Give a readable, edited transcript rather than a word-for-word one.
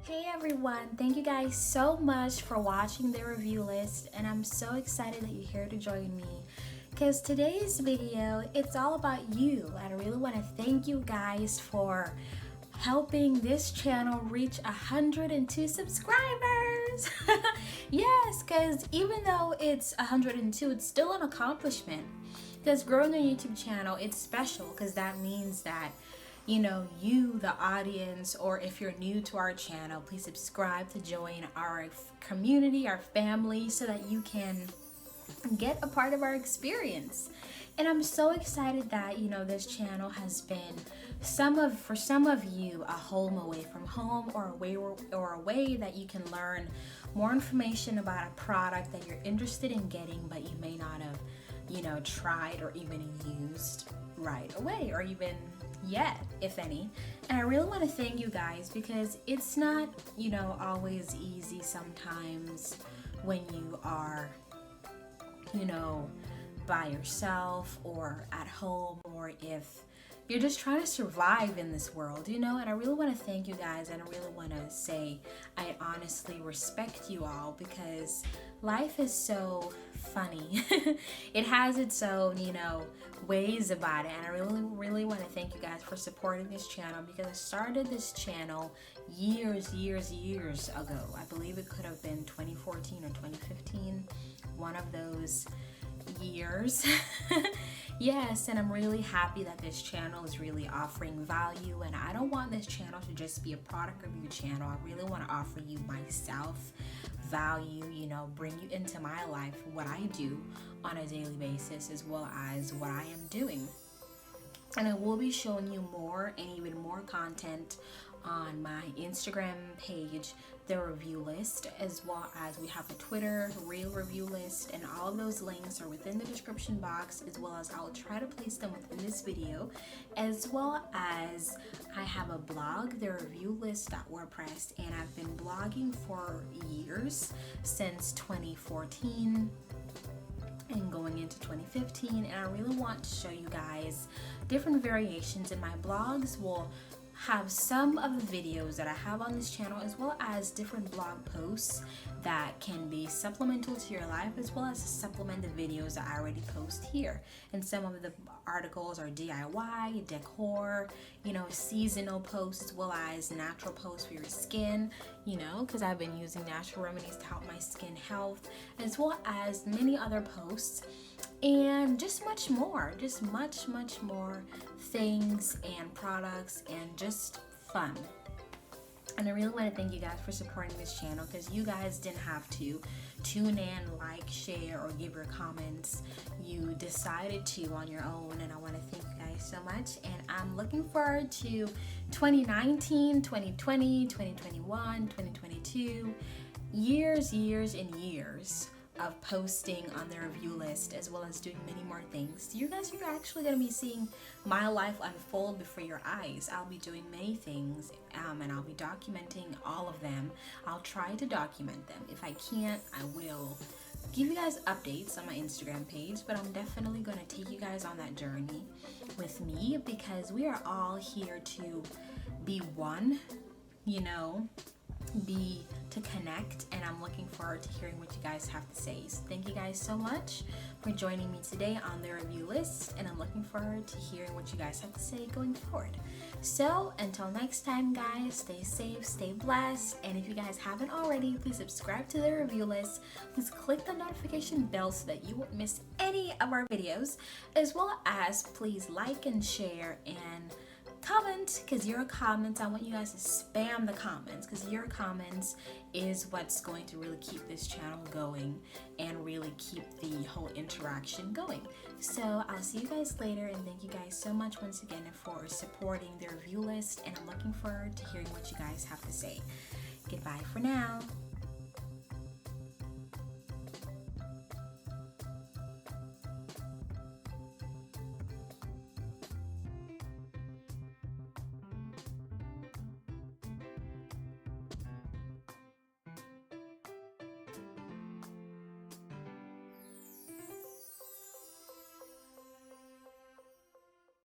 Hey everyone, thank you guys so much for watching the review list, and I'm so excited that you're here to join me because today's video, it's all about you. I really want to thank you guys for helping this channel reach 102 subscribers. Yes, because even though it's 102, it's still an accomplishment, because growing a YouTube channel, it's special because that means that you, the audience, or if you're new to our channel, please subscribe to join our community, our family, so that you can get a part of our experience. And I'm so excited that, this channel has been for some of you, a home away from home, or a way that you can learn more information about a product that you're interested in getting, but you may not have, tried or even used right away, or even yet, if any. And I really want to thank you guys because it's not, always easy sometimes when you are, by yourself or at home, or if you're just trying to survive in this world, and I really want to thank you guys, and I really want to say I honestly respect you all because life is so funny. It has its own, ways about it, and I really want to thank you guys for supporting this channel because I started this channel years ago. I believe it could have been 2014 or 2015, one of those years. Yes, and I'm really happy that this channel is really offering value, and I don't want this channel to just be a product review channel. I really want to offer you myself value, bring you into my life, what I do on a daily basis, as well as what I am doing. And I will be showing you more and even more content on my Instagram page, the review list, as well as we have a Twitter real review list, and all of those links are within the description box, as well as I'll try to place them within this video, as well as I have a blog, the reviewlist.wordpress, and I've been blogging for years, since 2014 and going into 2015, and I really want to show you guys different variations in my blogs. Will have some of the videos that I have on this channel, as well as different blog posts that can be supplemental to your life, as well as supplement the videos that I already post here. And some of the articles are DIY, decor, seasonal posts, as well as natural posts for your skin, because I've been using natural remedies to help my skin health, as well as many other posts, and just much more, much more things and products, and just fun. And I really want to thank you guys for supporting this channel, because you guys didn't have to tune in, like, share, or give your comments. You decided to on your own, and I want to thank you guys so much. And I'm looking forward to 2019, 2020, 2021, 2022, years and years of posting on the review list, as well as doing many more things. You guys are actually going to be seeing my life unfold before your eyes. I'll be doing many things, and I'll be documenting all of them. I'll try to document them. If I can't, I will give you guys updates on my Instagram page, but I'm definitely going to take you guys on that journey with me, because we are all here to be one, to connect, and I'm looking forward to hearing what you guys have to say. So thank you guys so much for joining me today on the review list, and I'm looking forward to hearing what you guys have to say going forward. So until next time, guys, stay safe, stay blessed, and if you guys haven't already, please subscribe to the review list. Please click the notification bell so that you won't miss any of our videos, as well as please like and share and comment, because your comments, I want you guys to spam the comments, because your comments is what's going to really keep this channel going and really keep the whole interaction going. So I'll see you guys later, and thank you guys so much once again for supporting the review list, and I'm looking forward to hearing what you guys have to say. Goodbye for now.